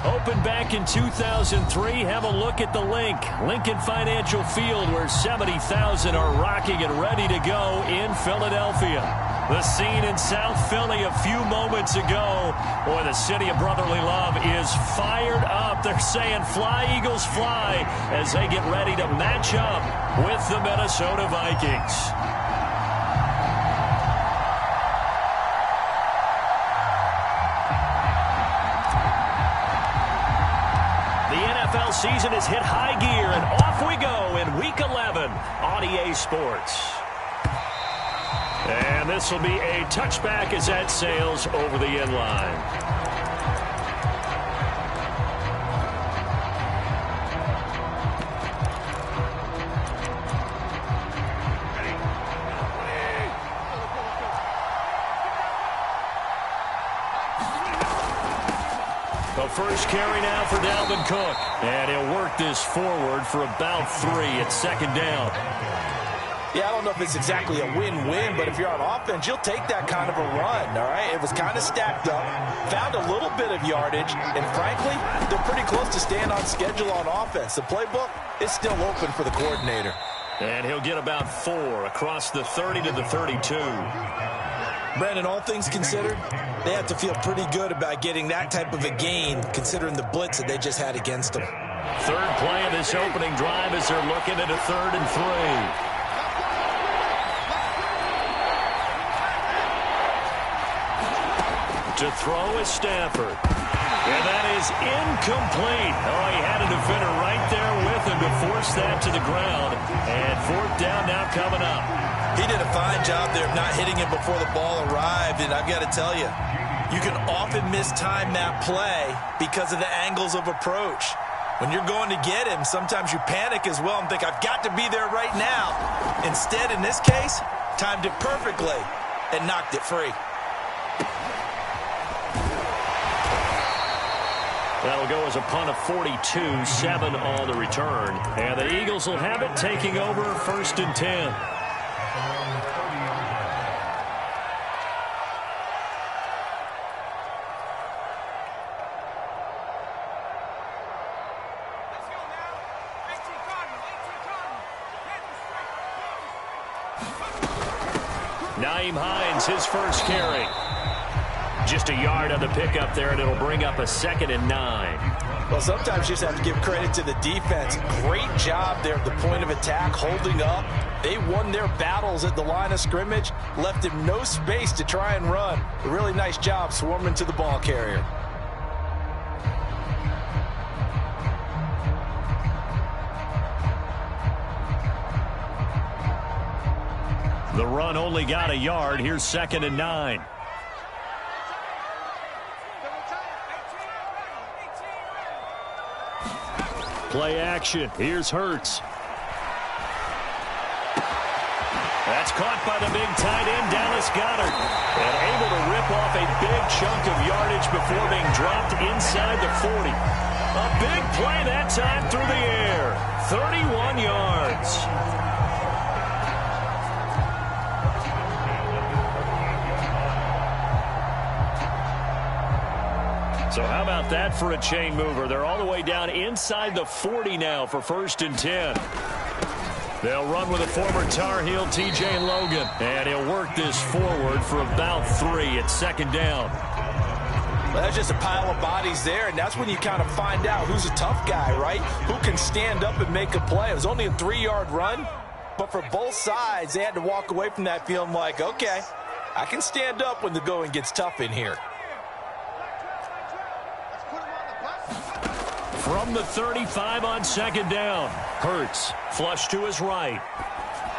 Opened back in 2003. Have a look at the link. Lincoln Financial Field, where 70,000 are rocking and ready to go in Philadelphia. The scene in South Philly a few moments ago. Boy, the city of brotherly love is fired up. They're saying, "Fly, Eagles, fly," as they get ready to match up with the Minnesota Vikings. NFL season has hit high gear, and off we go in Week 11 on EA Sports. And this will be a touchback as that sails over the end line. The first carry now for Dalvin Cook. And he'll work this forward for about 3 at second down. Yeah, I don't know if it's exactly a win-win, but if you're on offense, you'll take that kind of a run, all right? It was kind of stacked up, found a little bit of yardage, and frankly, they're pretty close to staying on schedule on offense. The playbook is still open for the coordinator. And he'll get about 4 across the 30 to the 32. Brandon, all things considered, they have to feel pretty good about getting that type of a gain, considering the blitz that they just had against them. Third play of this opening drive as they're looking at a 3rd and 3. To throw is Stafford. And that is incomplete. Oh, he had a defender right there with him to force that to the ground. And 4th down now coming up. He did a fine job there of not hitting it before the ball arrived. And I've got to tell you, you can often mistime that play because of the angles of approach. When you're going to get him, sometimes you panic as well and think, I've got to be there right now. Instead, in this case, timed it perfectly and knocked it free. That'll go as a punt of 42, 7 on the return. And the Eagles will have it, taking over 1st and 10. Nyheim Hines, his first carry. Just a yard on the pickup there, and it'll bring up a 2nd and 9. Well, sometimes you just have to give credit to the defense. Great job there at the point of attack, holding up. They won their battles at the line of scrimmage, left him no space to try and run. A really nice job swarming to the ball carrier. The run only got a yard. Here's 2nd and 9. Play action. Here's Hurts. That's caught by the big tight end, Dallas Goedert. And able to rip off a big chunk of yardage before being dropped inside the 40. A big play that time through the air. 31 yards. So how about that for a chain mover? They're all the way down inside the 40 now for 1st and 10. They'll run with a former Tar Heel, TJ Logan. And he'll work this forward for about 3 at 2nd down. Well, that's just a pile of bodies there, and that's when you kind of find out who's a tough guy, right? Who can stand up and make a play. It was only a 3-yard run, but for both sides, they had to walk away from that feeling like, okay, I can stand up when the going gets tough in here. From the 35 on 2nd down. Hurts, flush to his right.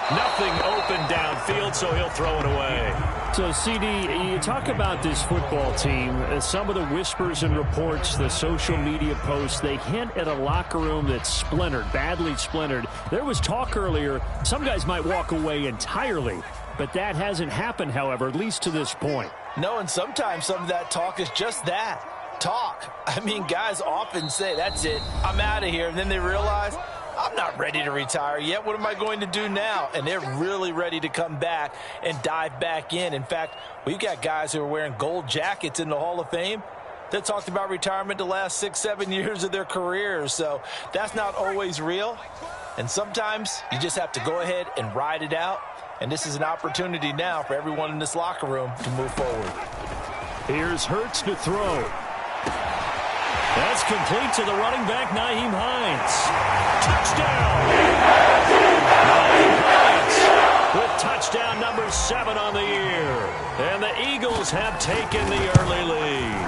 Nothing open downfield, so he'll throw it away. So, CD, you talk about this football team. Some of the whispers and reports, the social media posts, they hint at a locker room that's splintered, badly splintered. There was talk earlier, some guys might walk away entirely. But that hasn't happened, however, at least to this point. No, and sometimes some of that talk is just that. Talk. I mean, guys often say, that's it, I'm out of here. And then they realize, I'm not ready to retire yet. What am I going to do now? And they're really ready to come back and dive back in. In fact, we've got guys who are wearing gold jackets in the Hall of Fame. that talked about retirement the last 6-7 years of their careers. So that's not always real. And sometimes you just have to go ahead and ride it out. And this is an opportunity now for everyone in this locker room to move forward. Here's Hurts to throw. That's complete to the running back, Nyheim Hines. Touchdown! Nyheim Hines with touchdown number 7 on the year. And the Eagles have taken the early lead.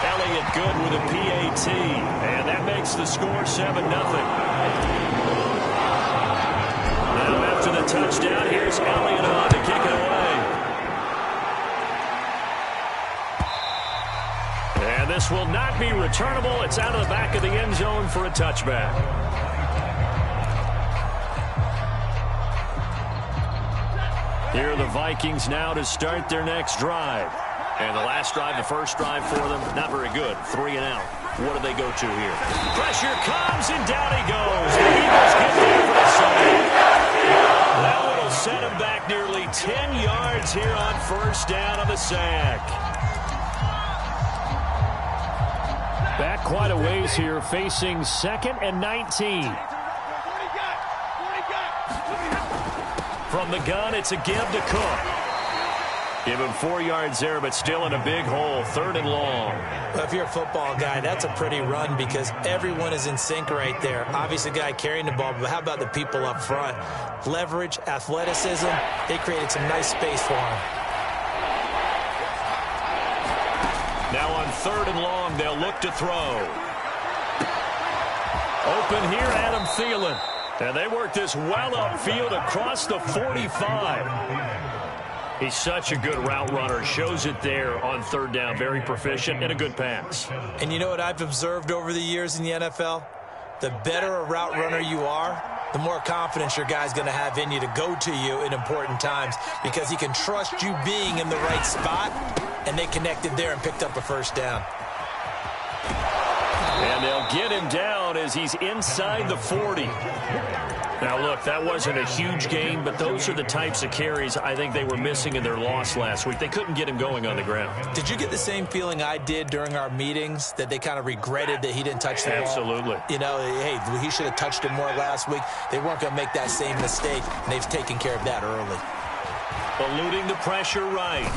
Elliott good with a PAT. And that makes the score 7-0. Now after the touchdown, here's Elliott on to kick it away. And this will not be returnable. It's out of the back of the end zone for a touchback. Here are the Vikings now to start their next drive. And the last drive, the first drive for them, not very good. 3 and out. What do they go to here? Pressure comes, and down he goes. The Eagles get there for the save. Now it'll set him back nearly 10 yards here on first down on the sack. Back quite a ways here, facing 2nd and 19. From the gun, it's a give to Cook. Give him 4 yards there, but still in a big hole, 3rd and long. Well, if you're a football guy, that's a pretty run because everyone is in sync right there. Obviously, the guy carrying the ball, but how about the people up front? Leverage, athleticism, they created some nice space for him. Now on 3rd and long, they'll look to throw. Open here, Adam Thielen. And they work this well upfield across the 45. He's such a good route runner. Shows it there on 3rd down. Very proficient and a good pass. And you know what I've observed over the years in the NFL? The better a route runner you are, the more confidence your guy's going to have in you to go to you in important times because he can trust you being in the right spot, and they connected there and picked up a first down. And they'll get him down as he's inside the 40. Now, look, that wasn't a huge gain, but those are the types of carries I think they were missing in their loss last week. They couldn't get him going on the ground. Did you get the same feeling I did during our meetings, that they kind of regretted that he didn't touch the ball? Absolutely. You know, hey, he should have touched it more last week. They weren't going to make that same mistake, and they've taken care of that early. Eluding the pressure right.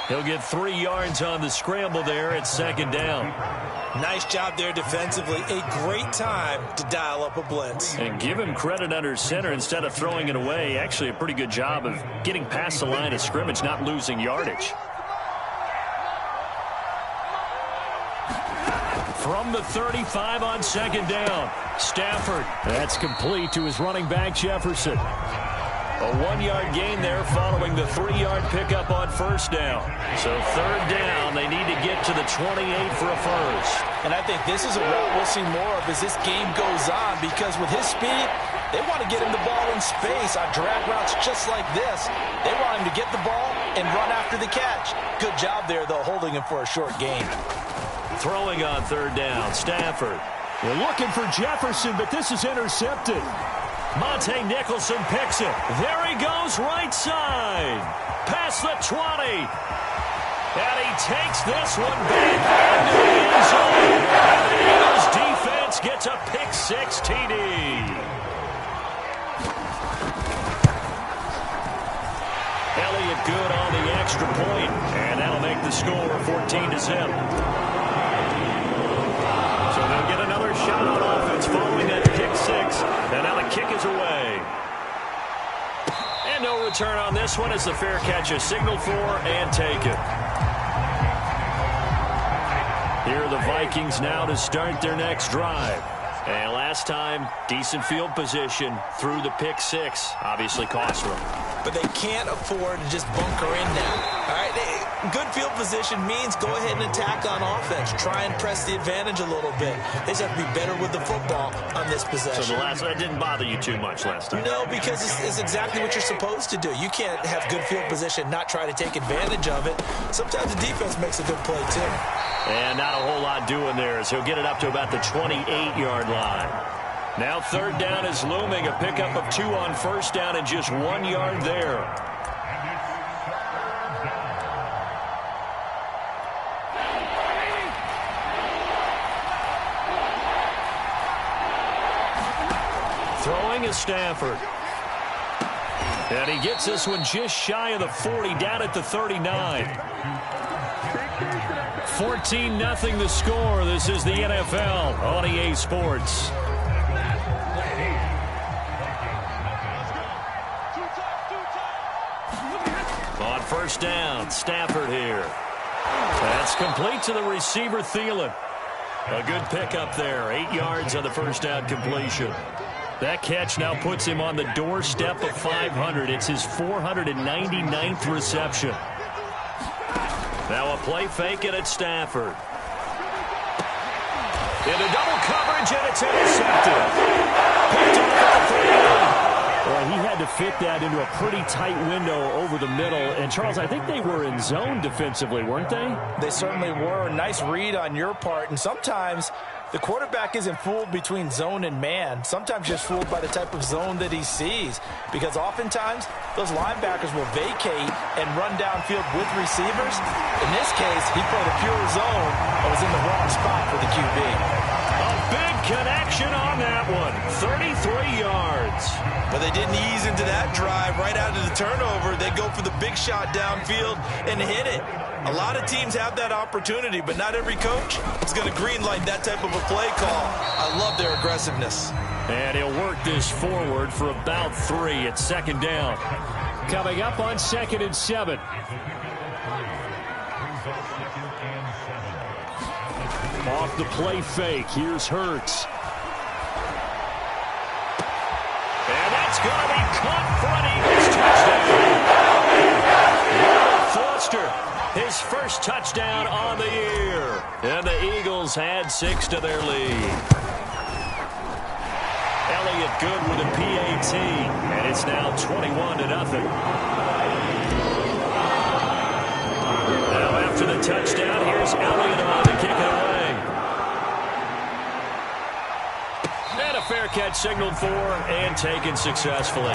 He'll get 3 yards on the scramble there at 2nd down. Nice job there defensively. A great time to dial up a blitz. And give him credit under center instead of throwing it away. Actually a pretty good job of getting past the line of scrimmage, not losing yardage. From the 35 on 2nd down. Stafford. That's complete to his running back, Jefferson. A 1-yard gain there following the 3-yard pickup on 1st down. So 3rd down, they need to get to the 28 for a first. And I think this is a route we'll see more of as this game goes on because with his speed, they want to get him the ball in space on drag routes just like this. They want him to get the ball and run after the catch. Good job there, though, holding him for a short gain. Throwing on 3rd down, Stafford. They're looking for Jefferson, but this is intercepted. Monte Nicholson picks it. There he goes, right side. Past the 20. And he takes this one back into the end zone. And the Eagles defense gets a pick-6 TD. Elliott good on the extra point. And that'll make the score 14-0. So they'll get another shot on offense following that pick-6. And now the kick is away. And no return on this one as the fair catch is signaled for and taken. Here are the Vikings now to start their next drive. And last time, decent field position through the pick-6. Obviously cost them. But they can't afford to just bunker in now. All right, good field position means go ahead and attack on offense. Try and press the advantage a little bit. They just have to be better with the football on this possession. So that didn't bother you too much last time? No, because it's exactly what you're supposed to do. You can't have good field position, not try to take advantage of it. Sometimes the defense makes a good play, too. And not a whole lot doing there as he'll get it up to about the 28-yard line. Now 3rd down is looming. A pickup of 2 on 1st down and just 1 yard there. Throwing is Stafford. And he gets this one just shy of the 40, down at the 39. 14-0 the score. This is the NFL on EA Sports. On first down, Stafford here. That's complete to the receiver, Thielen. A good pickup there. 8 yards on the first down completion. That catch now puts him on the doorstep of 500. It's his 499th reception. Now a play fake it at Stafford. Into double coverage, and it's intercepted. Picked off at the 38. Well, he had to fit that into a pretty tight window over the middle. And, Charles, I think they were in zone defensively, weren't they? They certainly were. Nice read on your part. And sometimes the quarterback isn't fooled between zone and man. Sometimes just fooled by the type of zone that he sees. Because oftentimes, those linebackers will vacate and run downfield with receivers. In this case, he played a pure zone and was in the wrong spot for the QB. Big connection on that one. 33 yards. But they didn't ease into that drive right out of the turnover. They go for the big shot downfield and hit it. A lot of teams have that opportunity, but not every coach is going to greenlight that type of a play call. I love their aggressiveness. And he'll work this forward for about 3 at second down. Coming up on 2nd and 7. Off the play fake, here's Hurts. And that's going to be caught for an Eagles touchdown. Foster, his first touchdown on the year. And the Eagles add 6 to their lead. Elliott good with a PAT. And it's now 21-0. Now after the touchdown, here's Elliott on to kick it away. And a fair catch signaled for and taken successfully.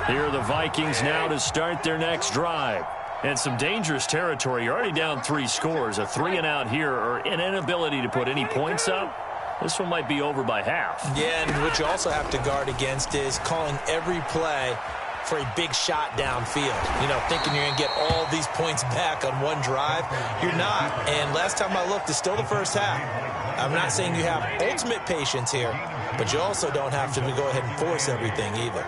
Here are the Vikings now to start their next drive. And some dangerous territory. You're already down 3 scores. A 3-and-out here or an inability to put any points up. This one might be over by half. Yeah, and what you also have to guard against is calling every play for a big shot downfield. You know, thinking you're going to get all these points back on one drive. You're not. And last time I looked, it's still the first half. I'm not saying you have ultimate patience here, but you also don't have to go ahead and force everything either.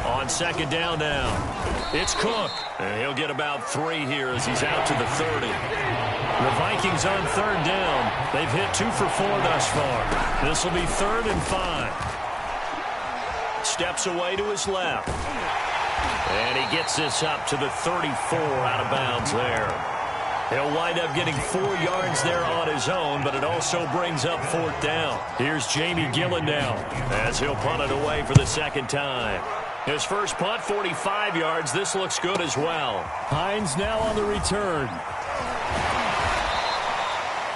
On second down now, it's Cook. And he'll get about 3 here as he's out to the 30. The Vikings on third down. They've hit 2 for 4 thus far. This will be 3rd and 5. Steps away to his left. And he gets this up to the 34 out of bounds there. He'll wind up getting 4 yards there on his own, but it also brings up 4th down. Here's Jamie Gillen now as he'll punt it away for the second time. His first punt, 45 yards. This looks good as well. Hines now on the return.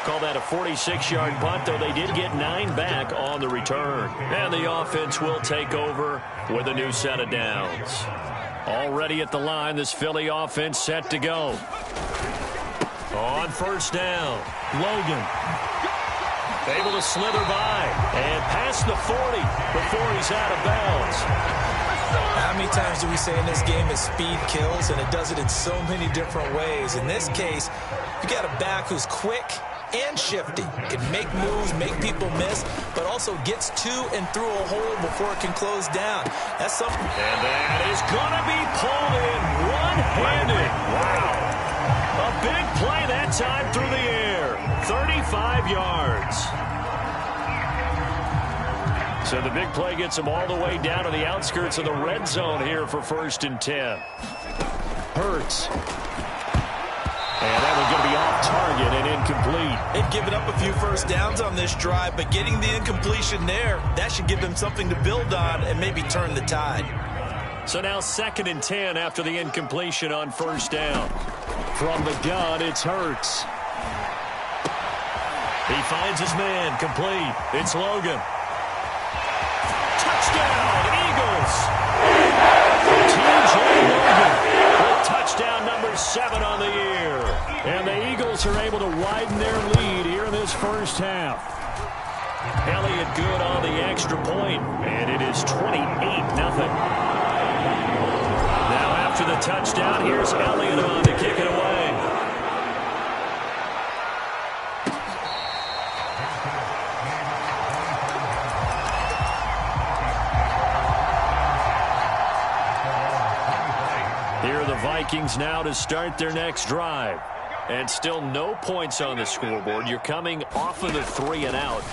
Call that a 46-yard punt, though they did get 9 back on the return. And the offense will take over with a new set of downs. Already at the line, this Philly offense set to go. On first down, Logan. Able to slither by and past the 40 before he's out of bounds. How many times do we say in this game that speed kills, and it does it in so many different ways? In this case, you got a back who's quick and shifty, can make moves, make people miss, but also gets to and through a hole before it can close down. That's something. And that is going to be pulled in one-handed. Wow. A big play that time through the air. 35 yards. So the big play gets him all the way down to the outskirts of the red zone here for 1st and 10. Hurts. And that one's going to be off target and incomplete. They've given up a few first downs on this drive, but getting the incompletion there, that should give them something to build on and maybe turn the tide. So now 2nd and 10 after the incompletion on first down. From the gun, it's Hurts. He finds his man, complete. It's Logan. Touchdown, Eagles! T.J. Logan with touchdown touchdown number 7 on the year. And the Eagles are able to widen their lead here in this first half. Elliott good on the extra point, and it is 28-0. Now after the touchdown, here's Elliott on to kick it away. Here are the Vikings now to start their next drive. And still no points on the scoreboard. You're coming off of the 3 and out.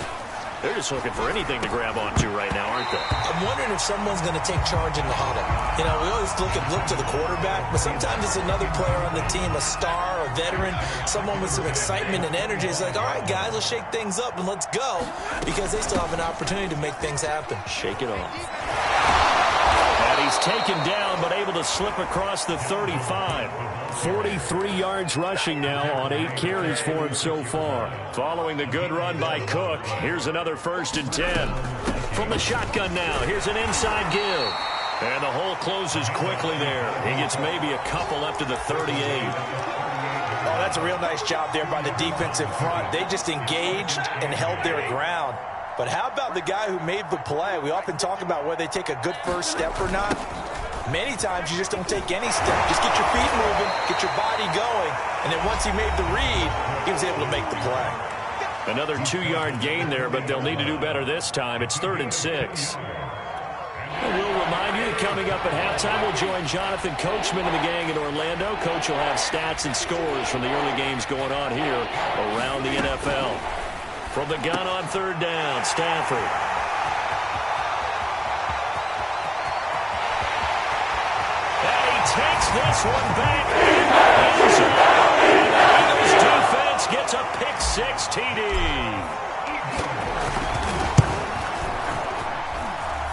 They're just looking for anything to grab onto right now, aren't they? I'm wondering if someone's going to take charge in the huddle. You know, we always look to the quarterback, but sometimes it's another player on the team, a star, a veteran, someone with some excitement and energy. It's like, all right, guys, let's shake things up and let's go, because they still have an opportunity to make things happen. Shake it off. And he's taken down, but able to slip across the 35. 43 yards rushing now on 8 carries for him so far. Following the good run by Cook, here's another 1st and 10. From the shotgun now, here's an inside give. And the hole closes quickly there. He gets maybe a couple up to the 38. Oh, that's a real nice job there by the defense in front. They just engaged and held their ground. But how about the guy who made the play? We often talk about whether they take a good first step or not. Many times you just don't take any step. Just get your feet moving, get your body going, and then once he made the read, he was able to make the play. Another 2-yard gain there, but they'll need to do better this time. It's 3rd and 6. And we'll remind you that coming up at halftime, we'll join Jonathan Coachman and the gang in Orlando. Coach will have stats and scores from the early games going on here around the NFL. From the gun on 3rd down, Stafford. Takes this one back in the end zone. And the Eagles defense gets a pick-6 TD.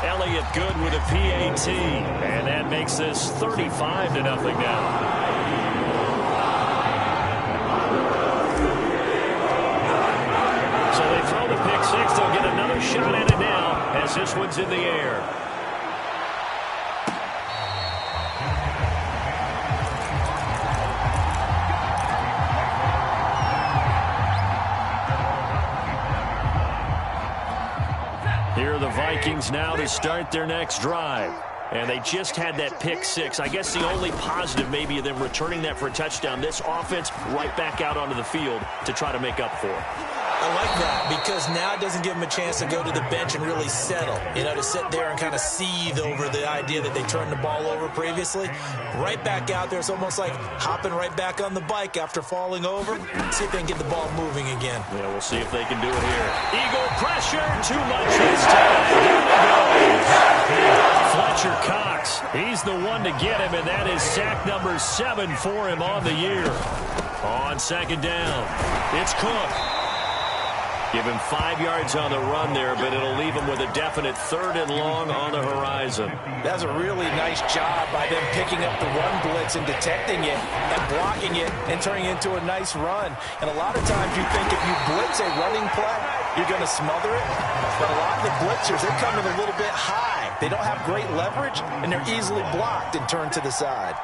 Elliott good with a PAT. And that makes this 35-0 now. So they throw the pick-6. They'll get another shot at it now as this one's in the air. Here are the Vikings now to start their next drive. And they just had that pick-6. I guess the only positive maybe of them returning that for a touchdown. This offense right back out onto the field to try to make up for it. I like that because now it doesn't give them a chance to go to the bench and really settle. You know, to sit there and kind of seethe over the idea that they turned the ball over previously. Right back out there. It's almost like hopping right back on the bike after falling over. See if they can get the ball moving again. Yeah, we'll see if they can do it here. Eagle pressure. Too much this time. Here it goes. Fletcher Cox. He's the one to get him, and that is sack number 7 for him on the year. On 2nd down, it's Cook. Give him 5 yards on the run there, but it'll leave him with a definite 3rd and long on the horizon. That's a really nice job by them picking up the run blitz and detecting it and blocking it and turning it into a nice run. And a lot of times you think if you blitz a running play, you're going to smother it. But a lot of the blitzers, they come in a little bit high. They don't have great leverage, and they're easily blocked and turned to the side.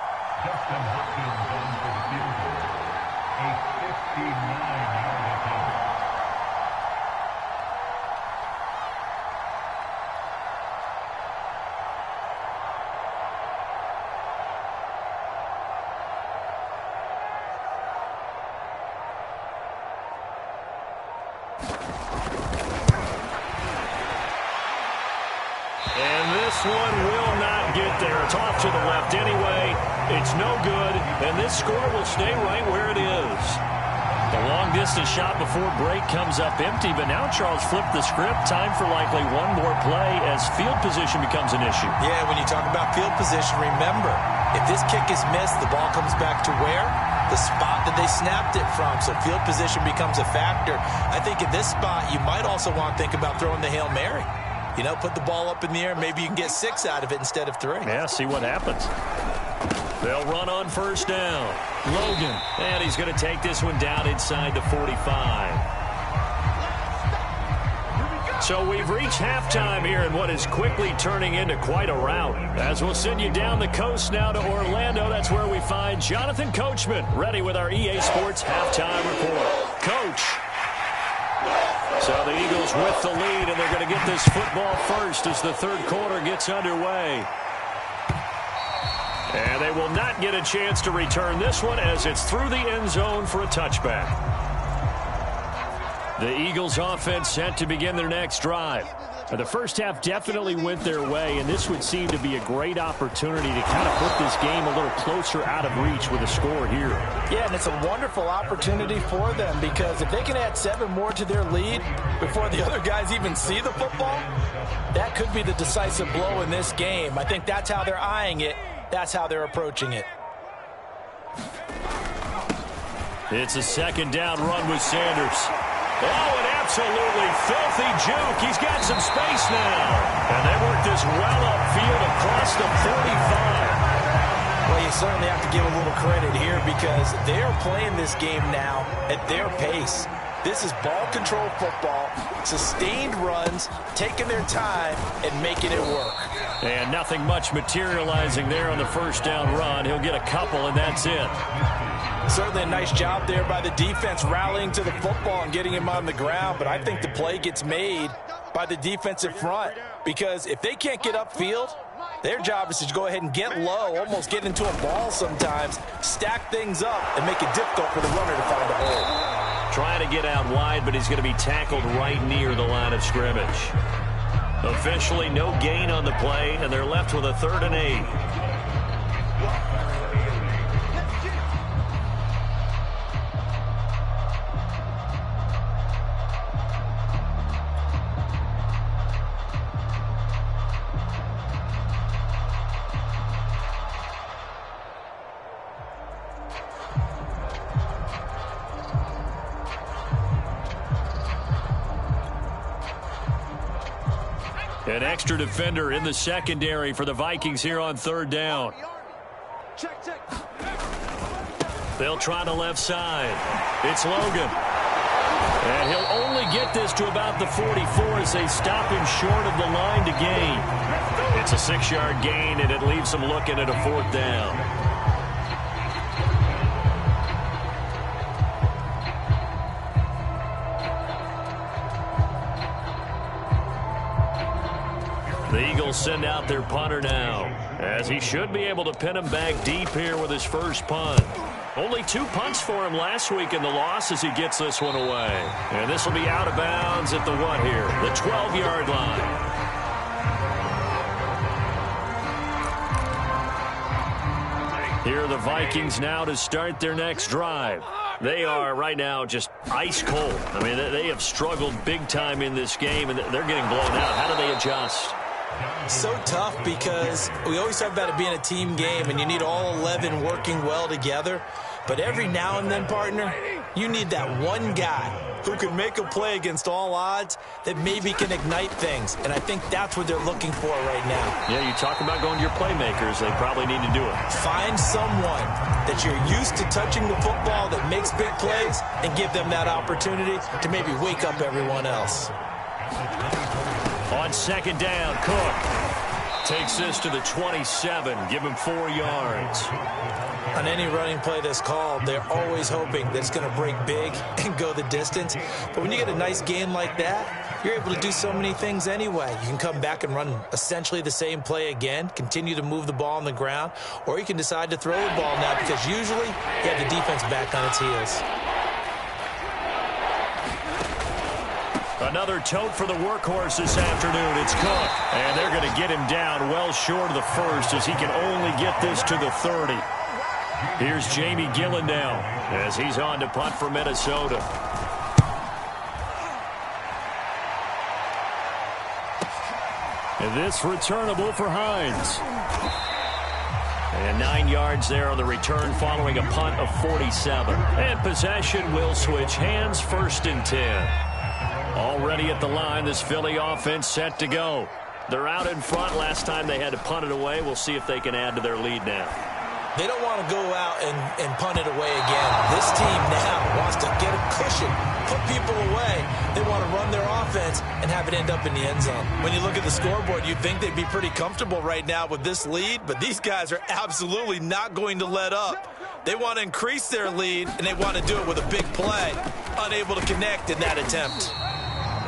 And this one will not get there. It's off to the left anyway. It's no good, and this score will stay right where it is. The long-distance shot before break comes up empty, but now Charles flipped the script. Time for likely one more play as field position becomes an issue. Yeah, when you talk about field position, remember, if this kick is missed, the ball comes back to where? The spot that they snapped it from. So field position becomes a factor. I think at this spot, you might also want to think about throwing the Hail Mary. You know, put the ball up in the air. Maybe you can get 6 out of it instead of 3. Yeah, see what happens. They'll run on 1st down. Logan. And he's going to take this one down inside the 45. So we've reached halftime here in what is quickly turning into quite a rout. As we'll send you down the coast now to Orlando, that's where we find Jonathan Coachman, ready with our EA Sports halftime report. Coach. So the Eagles with the lead, and they're going to get this football first as the third quarter gets underway. And they will not get a chance to return this one as it's through the end zone for a touchback. The Eagles offense set to begin their next drive. The first half definitely went their way, and this would seem to be a great opportunity to kind of put this game a little closer out of reach with a score here. Yeah, and it's a wonderful opportunity for them because if they can add 7 more to their lead before the other guys even see the football, that could be the decisive blow in this game. I think that's how they're eyeing it. That's how they're approaching it. It's a second down run with Sanders. Oh, an absolutely filthy juke. He's got some space now. And they work this well upfield across the 45. Well, you certainly have to give a little credit here because they're playing this game now at their pace. This is ball control football, sustained runs, taking their time and making it work. And nothing much materializing there on the first down run. He'll get a couple, and that's it. Certainly a nice job there by the defense rallying to the football and getting him on the ground, but I think the play gets made by the defensive front because if they can't get upfield, their job is to go ahead and get low, almost get into a ball sometimes, stack things up, and make it difficult for the runner to find a hole. Trying to get out wide, but he's going to be tackled right near the line of scrimmage. Officially no gain on the play, and they're left with a 3rd and 8. An extra defender in the secondary for the Vikings here on 3rd down. They'll try the left side. It's Logan. And he'll only get this to about the 44 as they stop him short of the line to gain. It's a 6-yard gain, and it leaves them looking at a 4th down. The Eagles send out their punter now, as he should be able to pin him back deep here with his first punt. Only 2 punts for him last week in the loss as he gets this one away. And this will be out of bounds at the what here? The 12-yard line. Here are the Vikings now to start their next drive. They are right now just ice cold. I mean, they have struggled big time in this game, and they're getting blown out. How do they adjust? So tough because we always talk about it being a team game and you need all 11 working well together. But every now and then, partner, you need that one guy who can make a play against all odds that maybe can ignite things. And I think that's what they're looking for right now. Yeah, you talk about going to your playmakers. They probably need to do it. Find someone that you're used to touching the football that makes big plays and give them that opportunity to maybe wake up everyone else. On 2nd down, Cook takes this to the 27. Give him 4 yards. On any running play that's called, they're always hoping that it's going to break big and go the distance. But when you get a nice game like that, you're able to do so many things anyway. You can come back and run essentially the same play again, continue to move the ball on the ground, or you can decide to throw the ball now because usually you have the defense back on its heels. Another tote for the workhorse this afternoon. It's Cook. And they're going to get him down well short of the first as he can only get this to the 30. Here's Jamie Gillandale as he's on to punt for Minnesota. And this returnable for Hines. And 9 yards there on the return following a punt of 47. And possession will switch hands, 1st and 10. Already at the line, this Philly offense set to go. They're out in front. Last time they had to punt it away. We'll see if they can add to their lead now. They don't want to go out and punt it away again. This team now wants to get a cushion put people away. They want to run their offense and have it end up in the end zone. When you look at the scoreboard, you'd think they'd be pretty comfortable right now with this lead, but these guys are absolutely not going to let up. They want to increase their lead, and they want to do it with a big play. Unable to connect in that attempt.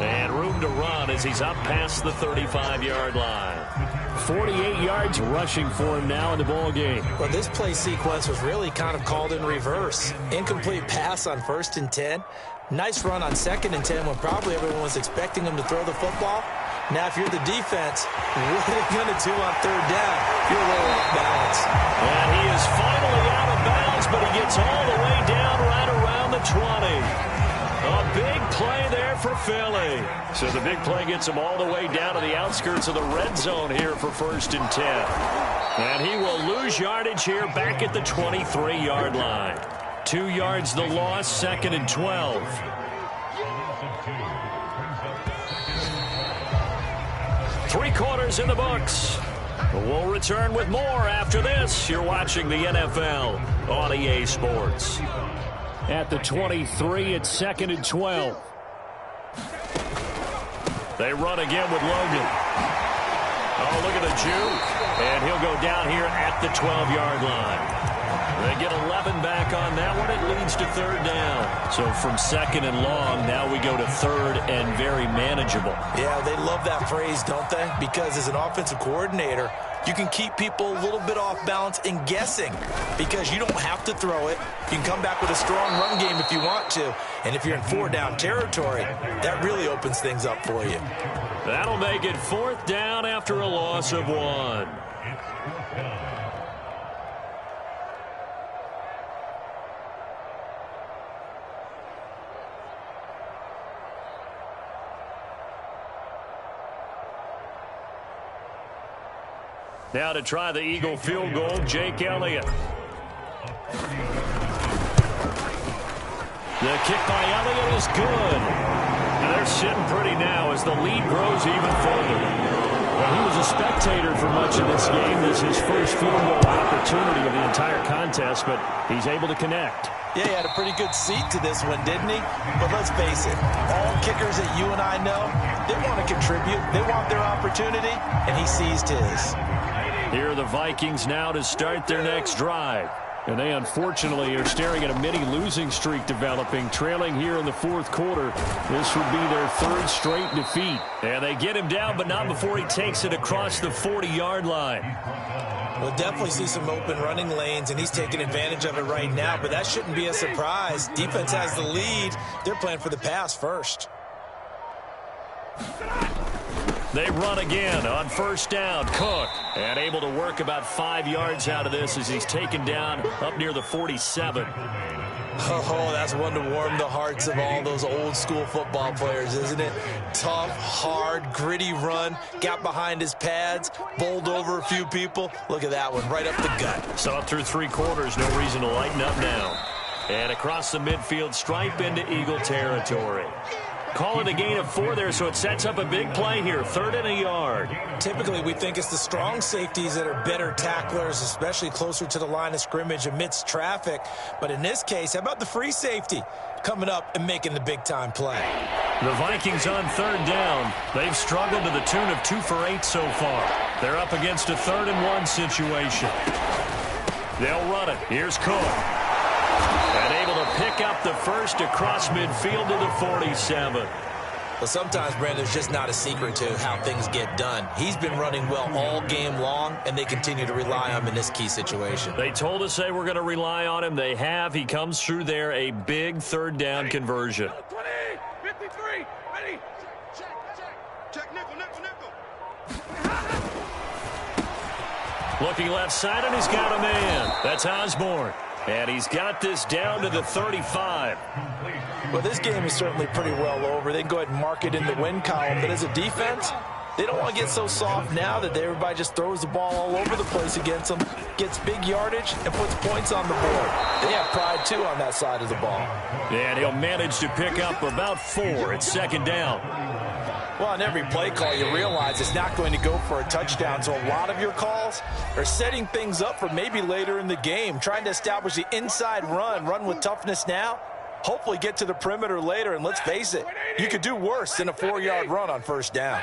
And room to run as he's up past the 35-yard line. 48 yards rushing for him now in the ball game. Well, this play sequence was really kind of called in reverse. Incomplete pass on 1st and 10. Nice run on 2nd and 10 when probably everyone was expecting him to throw the football. Now, if you're the defense, what are they going to do on 3rd down? You're a little off balance. And he is finally out of bounds, but he gets all the way down right around the 20. A big play there for Philly. So the big play gets him all the way down to the outskirts of the red zone here for 1st and 10. And he will lose yardage here back at the 23-yard line. 2 yards the loss, 2nd and 12. Three quarters in the books. We'll return with more after this. You're watching the NFL on EA Sports. At the 23, it's 2nd and 12. They run again with Logan. Oh, look at the juke. And he'll go down here at the 12-yard line. They get 11 back on that one. It leads to 3rd down. So from 2nd and long, now we go to 3rd and very manageable. Yeah, they love that phrase, don't they? Because as an offensive coordinator, you can keep people a little bit off balance and guessing because you don't have to throw it. You can come back with a strong run game if you want to. And if you're in 4-down territory, that really opens things up for you. That'll make it 4th down after a loss of 1. Now to try the Eagle field goal, Jake Elliott. The kick by Elliott is good. Now they're sitting pretty now as the lead grows even further. Well, he was a spectator for much of this game. This is his first field goal opportunity of the entire contest, but he's able to connect. Yeah, he had a pretty good seat to this one, didn't he? But let's face it, all kickers that you and I know, they want to contribute. They want their opportunity, and he seized his. Here are the Vikings now to start their next drive. And they unfortunately are staring at a mini losing streak developing, trailing here in the 4th quarter. This would be their 3rd straight defeat. And they get him down, but not before he takes it across the 40-yard line. We'll definitely see some open running lanes, and he's taking advantage of it right now, but that shouldn't be a surprise. Defense has the lead. They're playing for the pass first. They run again on 1st down. Cook, and able to work about 5 yards out of this as he's taken down up near the 47. Oh, that's one to warm the hearts of all those old school football players, isn't it? Tough, hard, gritty run, got behind his pads, bowled over a few people. Look at that one, right up the gut. So up through 3 quarters, no reason to lighten up now. And across the midfield stripe into Eagle territory. Call it a gain of 4 there, so it sets up a big play here. 3rd and a yard. Typically, we think it's the strong safeties that are better tacklers, especially closer to the line of scrimmage amidst traffic. But in this case, how about the free safety coming up and making the big-time play? The Vikings on 3rd down. They've struggled to the tune of 2 for 8 so far. They're up against a 3rd and 1 situation. They'll run it. Here's Cook. And able to pick up the first across midfield to the 47. Well, sometimes, Brandon, there's just not a secret to how things get done. He's been running well all game long, and they continue to rely on him in this key situation. They told us they were going to rely on him. They have. He comes through there, a big 3rd down conversion. 20, 53, ready. Check, nickel. Looking left side, and he's got a man. That's Osborne. And he's got this down to the 35. Well, this game is certainly pretty well over. They can go ahead and mark it in the win column. But as a defense, they don't want to get so soft now that everybody just throws the ball all over the place against them, gets big yardage, and puts points on the board. They have pride, too, on that side of the ball. And he'll manage to pick up about 4 at 2nd down. Well, on every play call, you realize it's not going to go for a touchdown. So a lot of your calls are setting things up for maybe later in the game, trying to establish the inside run with toughness now, Hopefully get to the perimeter later, and let's face it, you could do worse than a 4-yard run on first down.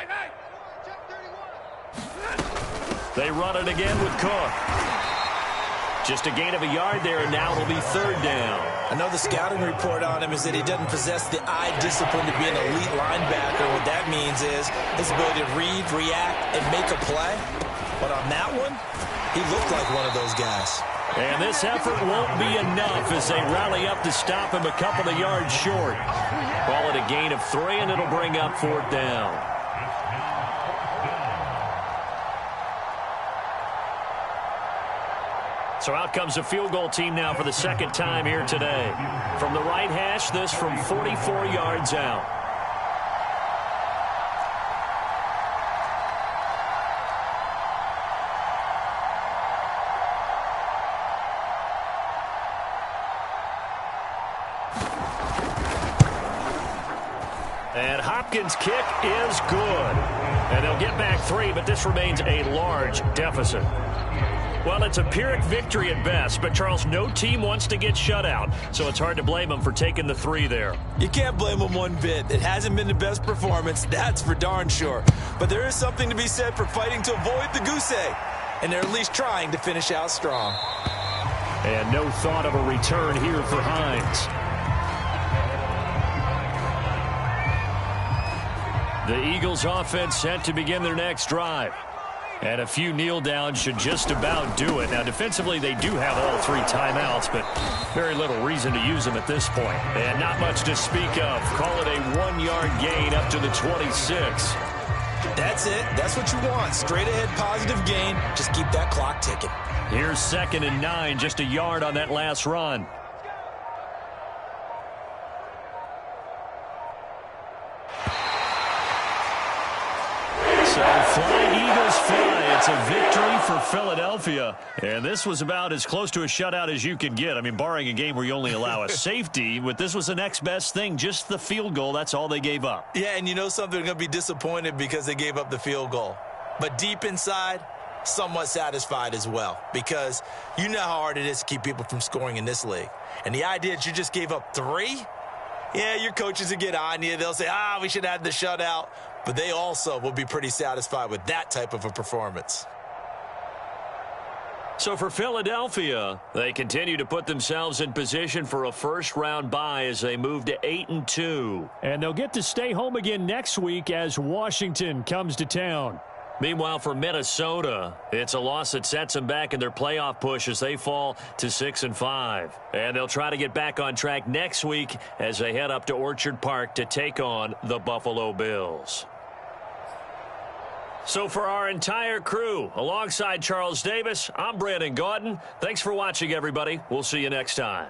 They run it again with Cook. Just a gain of a yard there, and now it'll be third down. I know the scouting report on him is that he doesn't possess the eye discipline to be an elite linebacker. What that means is his ability to read, react, and make a play. But on that one, he looked like one of those guys. And this effort won't be enough as they rally up to stop him a couple of yards short. Call it a gain of 3, and it'll bring up fourth down. So out comes the field goal team now for the second time here today. From the right hash, this from 44 yards out. And Hopkins' kick is good. And they'll get back 3, but this remains a large deficit. Well, it's a Pyrrhic victory at best, but, Charles, no team wants to get shut out, so it's hard to blame them for taking the 3 there. You can't blame them one bit. It hasn't been the best performance, that's for darn sure. But there is something to be said for fighting to avoid the goose egg, and they're at least trying to finish out strong. And no thought of a return here for Hines. The Eagles offense set to begin their next drive. And a few kneel downs should just about do it. Now, defensively, they do have all 3 timeouts, but very little reason to use them at this point. And not much to speak of. Call it a 1-yard gain up to the 26. That's it. That's what you want. Straight ahead positive gain. Just keep that clock ticking. Here's 2nd and 9, just a yard on that last run. So flying Eagles fly. It's a victory for Philadelphia. And this was about as close to a shutout as you could get. I mean, barring a game where you only allow a safety, but this was the next best thing. Just the field goal. That's all they gave up. Yeah, and you know something, they're going to be disappointed because they gave up the field goal. But deep inside, somewhat satisfied as well, because you know how hard it is to keep people from scoring in this league. And the idea that you just gave up 3, yeah, your coaches will get on you. They'll say, we should have the shutout. But they also will be pretty satisfied with that type of a performance. So for Philadelphia, they continue to put themselves in position for a first-round bye as they move to 8-2. And they'll get to stay home again next week as Washington comes to town. Meanwhile, for Minnesota, it's a loss that sets them back in their playoff push as they fall to 6-5. And they'll try to get back on track next week as they head up to Orchard Park to take on the Buffalo Bills. So for our entire crew, alongside Charles Davis, I'm Brandon Gaudin. Thanks for watching, everybody. We'll see you next time.